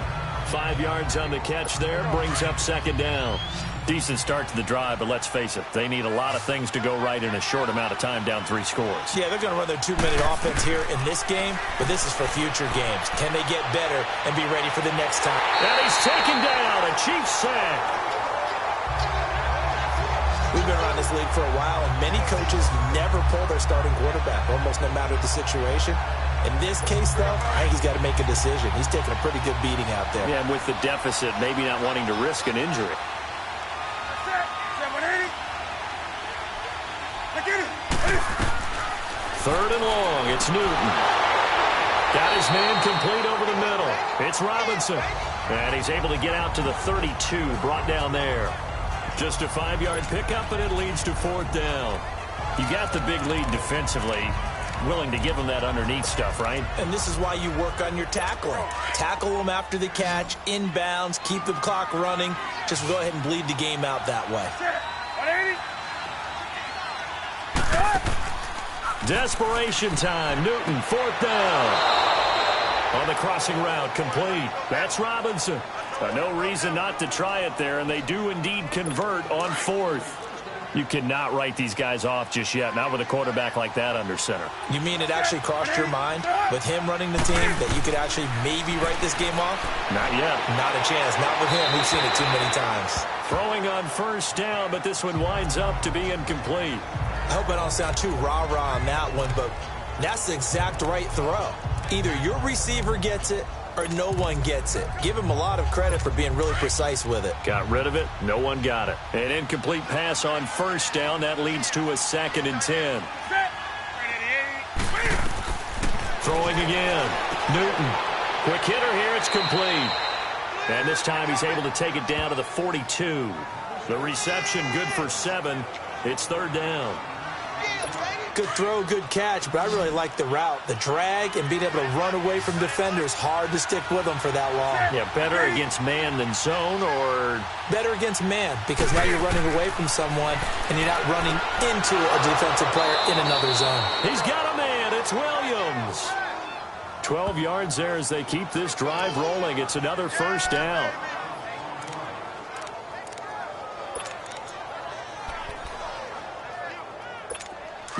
5 yards on the catch there, brings up second down. Decent start to the drive, but let's face it, they need a lot of things to go right in a short amount of time, down 3 scores. Yeah, they're going to run their 2-minute offense here in this game, but this is for future games. Can they get better and be ready for the next time? And he's taken down, a Chiefs sack. We've been around this league for a while, and many coaches never pull their starting quarterback, almost no matter the situation. In this case, though, I think he's got to make a decision. He's taking a pretty good beating out there. Yeah, and with the deficit, maybe not wanting to risk an injury. Third and long, it's Newton. Got his man complete over the middle. It's Robinson. And he's able to get out to the 32, brought down there. Just a 5-yard pickup, and it leads to fourth down. You got the big lead defensively. Willing to give them that underneath stuff, right? And this is why you work on your tackling. Tackle them after the catch, inbounds, keep the clock running. Just go ahead and bleed the game out that way. Desperation time. Newton, fourth down. On the crossing route, complete. That's Robinson. No reason not to try it there, and they do indeed convert on fourth. You cannot write these guys off just yet, not with a quarterback like that under center. You mean it actually crossed your mind with him running the team that you could actually maybe write this game off? Not yet. Not a chance. Not with him. We've seen it too many times. Throwing on first down, but this one winds up to be incomplete. I hope I don't sound too rah-rah on that one, but that's the exact right throw. Either your receiver gets it or no one gets it. Give him a lot of credit for being really precise with it. Got rid of it. No one got it. An incomplete pass on first down. That leads to a 2nd and 10. Throwing again. Newton. Quick hitter here. It's complete. And this time he's able to take it down to the 42. The reception good for 7. It's 3rd down. Good throw, good catch, but I really like the route. The drag and being able to run away from defenders, hard to stick with them for that long. Yeah, better against man than zone, or? Better against man, because now you're running away from someone and you're not running into a defensive player in another zone. He's got a man. It's Williams. 12 yards there as they keep this drive rolling. It's another first down.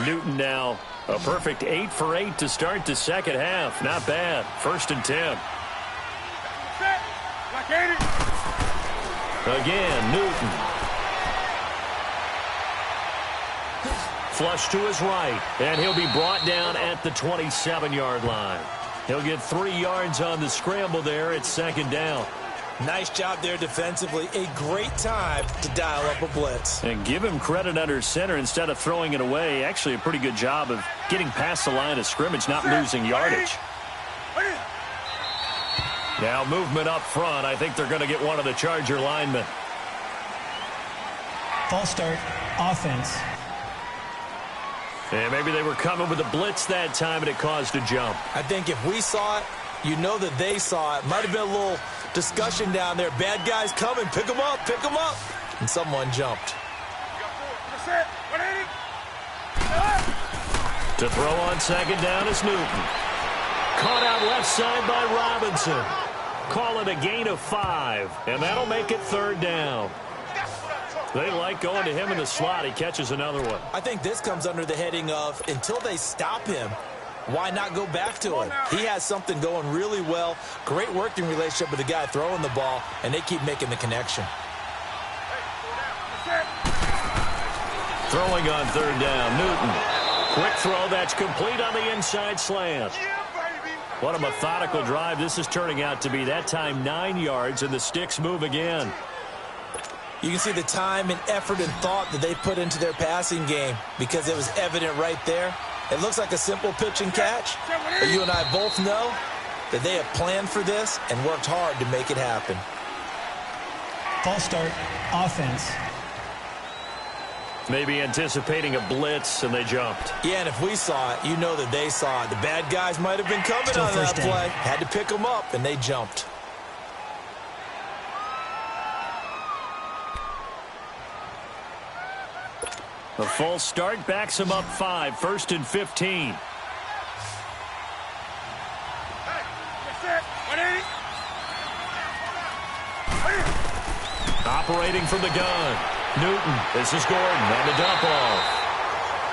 Newton now a perfect 8 for 8 to start the second half. Not bad. 1st and 10. Again, Newton. Flush to his right, and he'll be brought down at the 27-yard line. He'll get 3 yards on the scramble there. It's 2nd down. Nice job there defensively. A great time to dial up a blitz. And give him credit under center instead of throwing it away. Actually a pretty good job of getting past the line of scrimmage, not losing yardage. Now movement up front. I think they're going to get one of the Charger linemen. False start, offense. And maybe they were coming with a blitz that time and it caused a jump. I think if we saw it, you know that they saw it. Might have been a little discussion down there. Bad guys coming. Pick them up. Pick them up. And someone jumped. To throw on 2nd down is Newton. Caught out left side by Robinson. Call it a gain of 5. And that'll make it 3rd down. They like going to him in the slot. He catches another one. I think this comes under the heading of until they stop him, why not go back to him? He has something going really well. Great working relationship with the guy throwing the ball, and they keep making the connection. Throwing on 3rd down, Newton. Quick throw that's complete on the inside slant. What a methodical drive this is turning out to be. That time 9 yards, and the sticks move again. You can see the time and effort and thought that they put into their passing game because it was evident right there. It looks like a simple pitch and catch, but you and I both know that they have planned for this and worked hard to make it happen. False start, offense. Maybe anticipating a blitz, and they jumped. Yeah, and if we saw it, you know that they saw it. The bad guys might have been coming on that play. Had to pick them up, and they jumped. The false start backs him up 5, 1st and 15. Operating from the gun. Newton. This is Gordon on the dump off.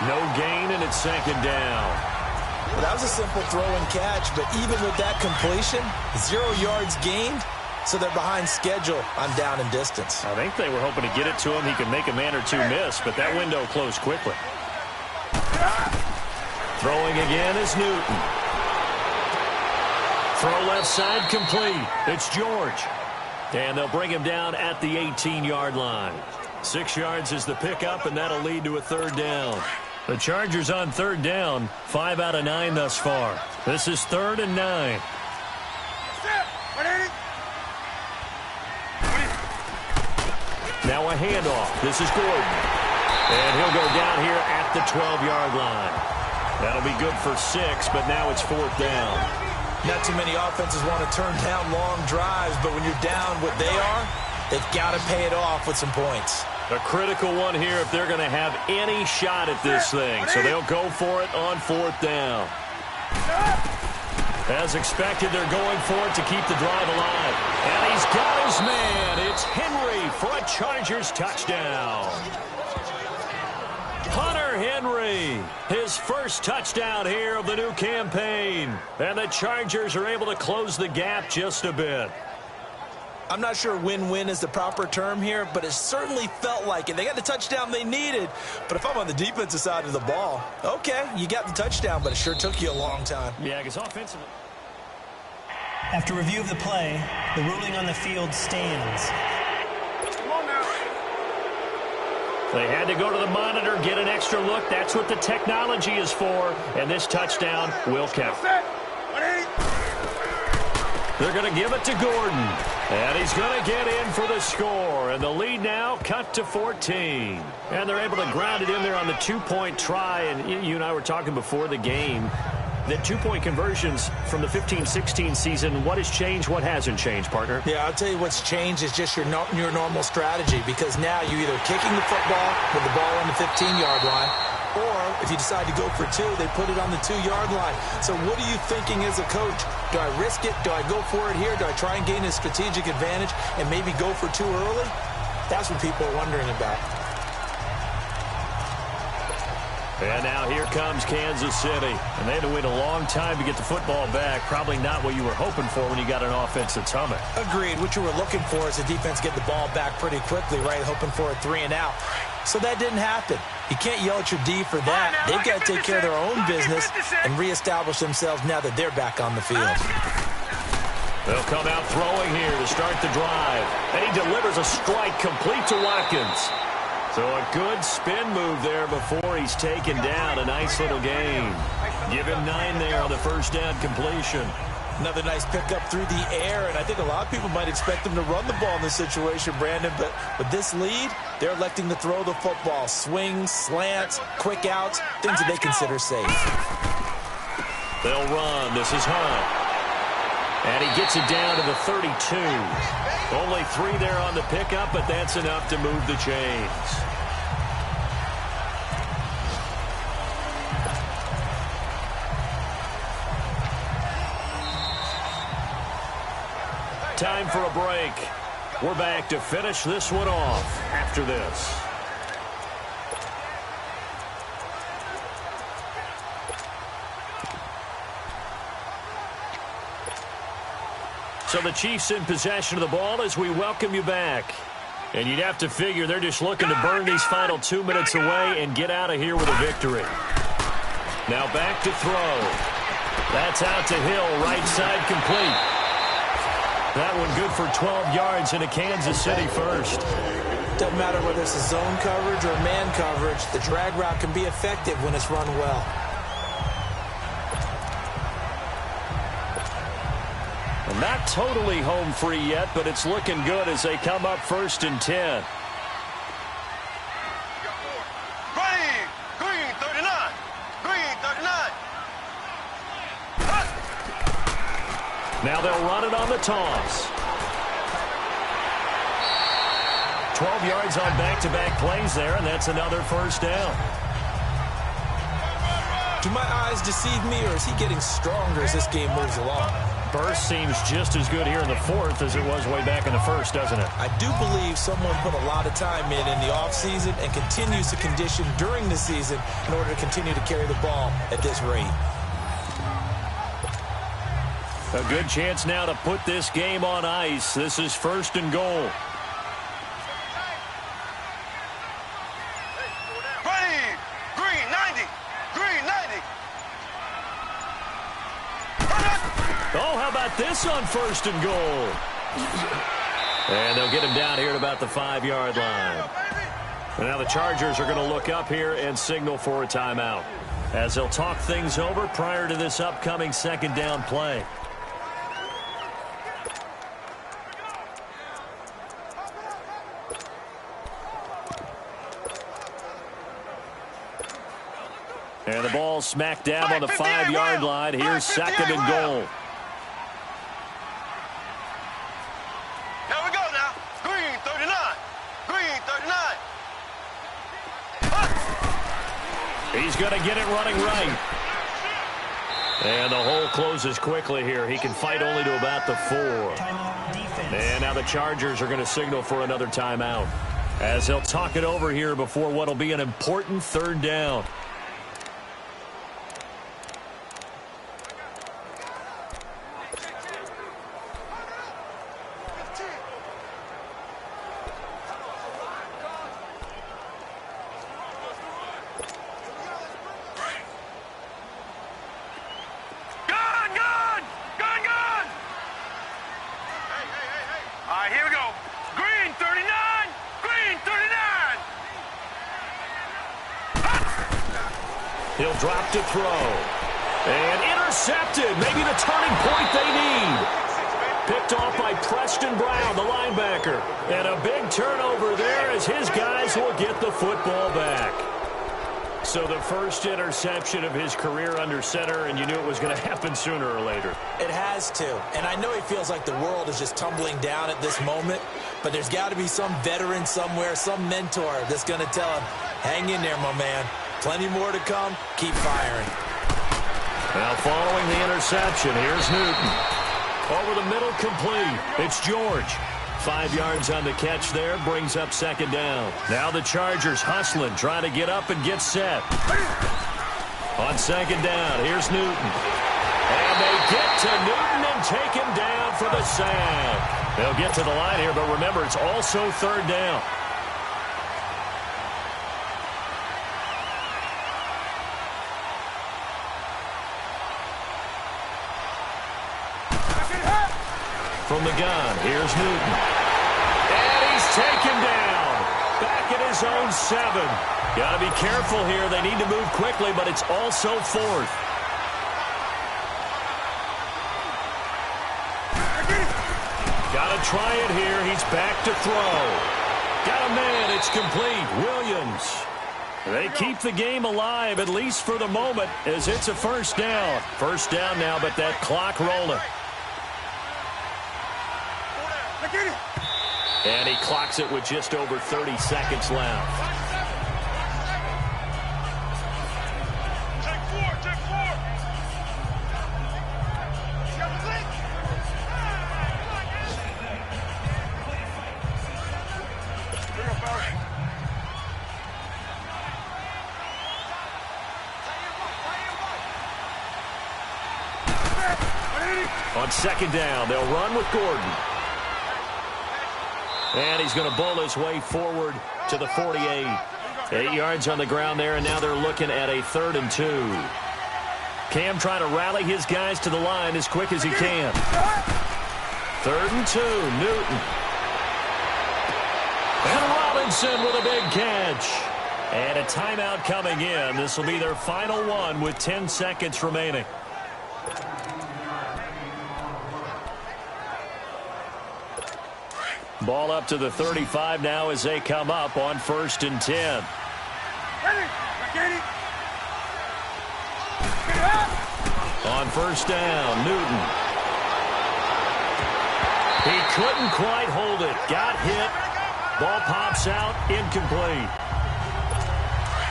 No gain, and it's 2nd down. Well, that was a simple throw and catch, but even with that completion, 0 yards gained. So they're behind schedule on down and distance. I think they were hoping to get it to him. He could make a man or two miss, but that window closed quickly. Throwing again is Newton. Throw left side complete. It's George. And they'll bring him down at the 18-yard line. 6 yards is the pickup, and that'll lead to a 3rd down. The Chargers on 3rd down, 5 out of 9 thus far. This is 3rd and 9. Now a handoff. This is Gordon. And he'll go down here at the 12-yard line. That'll be good for 6, but now it's 4th down. Not too many offenses want to turn down long drives, but when you're down what they are, they've got to pay it off with some points. A critical one here if they're going to have any shot at this thing. So they'll go for it on 4th down. As expected, they're going for it to keep the drive alive. And he's got his man. It's Henry for a Chargers touchdown. Hunter Henry, his first touchdown here of the new campaign. And the Chargers are able to close the gap just a bit. I'm not sure win-win is the proper term here, but it certainly felt like it. They got the touchdown they needed. But if I'm on the defensive side of the ball, okay, you got the touchdown, but it sure took you a long time. Yeah, because offensively. After review of the play, the ruling on the field stands. Come on now. They had to go to the monitor, get an extra look. That's what the technology is for. And this touchdown will count. They're going to give it to Gordon. And he's going to get in for the score. And the lead now cut to 14. And they're able to ground it in there on the two-point try. And you and I were talking before the game. The two-point conversions from the 15-16 season, what has changed, what hasn't changed, partner? Yeah, I'll tell you what's changed is just your normal strategy, because now you're either kicking the football with the ball on the 15-yard line, or if you decide to go for two, they put it on the 2-yard line. So what are you thinking as a coach? Do I risk it? Do I go for it here? Do I try and gain a strategic advantage and maybe go for two early? That's what people are wondering about. And now here comes Kansas City. And they had to wait a long time to get the football back. Probably not what you were hoping for when you got an offense that's humming. Agreed. What you were looking for is the defense get the ball back pretty quickly, right? Hoping for a 3-and-out. So that didn't happen. You can't yell at your D for that. They've got to take care of their own business and reestablish themselves now that they're back on the field. They'll come out throwing here to start the drive. And he delivers a strike complete to Watkins. So a good spin move there before he's taken down. A nice little gain. Give him 9 there on the first down completion. Another nice pickup through the air, and I think a lot of people might expect them to run the ball in this situation, Brandon, but with this lead, they're electing to throw the football. Swings, slants, quick outs, things that they consider safe. They'll run. This is Hunt. And he gets it down to the 32. Only 3 there on the pickup, but that's enough to move the chains. Time for a break. We're back to finish this one off after this. So the Chiefs in possession of the ball as we welcome you back. And you'd have to figure they're just looking to burn these final 2 minutes away and get out of here with a victory. Now back to throw. That's out to Hill, right side complete. That one good for 12 yards into Kansas City first. Doesn't matter whether it's a zone coverage or man coverage, the drag route can be effective when it's run well. Not totally home free yet, but it's looking good as they come up 1st and 10. Green 39. Green 39. Now they'll run it on the toss. 12 yards on back-to-back plays there, and that's another first down. Do my eyes deceive me, or is he getting stronger as this game moves along? Burst seems just as good here in the 4th as it was way back in the 1st, doesn't it? I do believe someone put a lot of time in the offseason and continues to condition during the season in order to continue to carry the ball at this rate. A good chance now to put this game on ice. This is 1st and goal. Green 90. Green 90. Oh, how about this on 1st and goal? And they'll get him down here at about the 5-yard line. And now the Chargers are going to look up here and signal for a timeout as they'll talk things over prior to this upcoming 2nd down play. And the ball smack dab on the 5-yard line. Here's 2nd and goal. Here we go now. Green 39. Green 39. He's going to get it running right. And the hole closes quickly here. He can fight only to about the 4. Timeout defense. And now the Chargers are going to signal for another timeout, as they'll talk it over here before what will be an important 3rd down. He'll drop to throw. And intercepted. Maybe the turning point they need. Picked off by Preston Brown, the linebacker. And a big turnover there as his guys will get the football back. So the first interception of his career under center, and you knew it was going to happen sooner or later. It has to. And I know he feels like the world is just tumbling down at this moment, but there's got to be some veteran somewhere, some mentor that's going to tell him, hang in there, my man. Plenty more to come. Keep firing. Now following the interception, here's Newton. Over the middle, complete. It's George. 5 yards on the catch there, brings up 2nd down. Now the Chargers hustling, trying to get up and get set. On 2nd down, here's Newton. And they get to Newton and take him down for the sack. They'll get to the line here, but remember, it's also 3rd down. From the gun, here's Newton. And he's taken down. Back at his own 7. Got to be careful here. They need to move quickly, but it's also 4th. Got to try it here. He's back to throw. Got a man. It's complete. Williams. They keep the game alive, at least for the moment, as it's a 1st down. 1st down now, but that clock rolling. And he clocks it with just over 30 seconds left. Take 4. On 2nd down, they'll run with Gordon. And he's going to bowl his way forward to the 48. 8 yards on the ground there, and now they're looking at a 3rd and 2. Cam trying to rally his guys to the line as quick as he can. 3rd and 2, Newton. And Robinson with a big catch. And a timeout coming in. This will be their final one with 10 seconds remaining. Ball up to the 35 now as they come up on 1st and 10. On 1st down, Newton. He couldn't quite hold it. Got hit. Ball pops out, incomplete.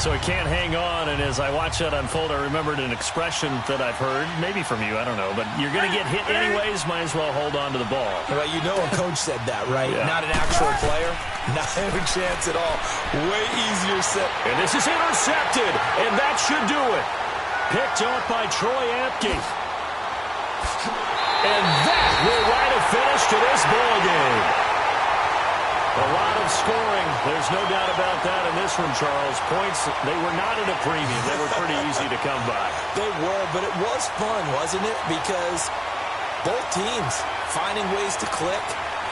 So he can't hang on, and as I watch that unfold, I remembered an expression that I've heard, maybe from you, I don't know, but you're going to get hit anyways, might as well hold on to the ball. Well, you know a coach said that, right? Yeah. Not an actual player. Not a chance at all. Way easier said. And this is intercepted, and that should do it. Picked off by Troy Apke. And that will write a finish to this ball game. A lot of scoring. There's no doubt about that in this one, Charles. Points, they were not at a premium. They were pretty easy to come by. They were, but it was fun, wasn't it? Because both teams finding ways to click.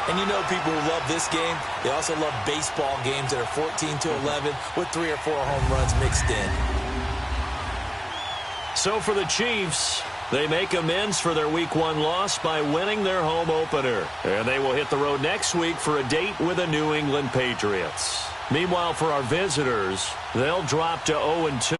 And you know people who love this game, they also love baseball games that are 14-11 with 3 or 4 home runs mixed in. So for the Chiefs, they make amends for their Week 1 loss by winning their home opener. And they will hit the road next week for a date with the New England Patriots. Meanwhile, for our visitors, they'll drop to 0-2.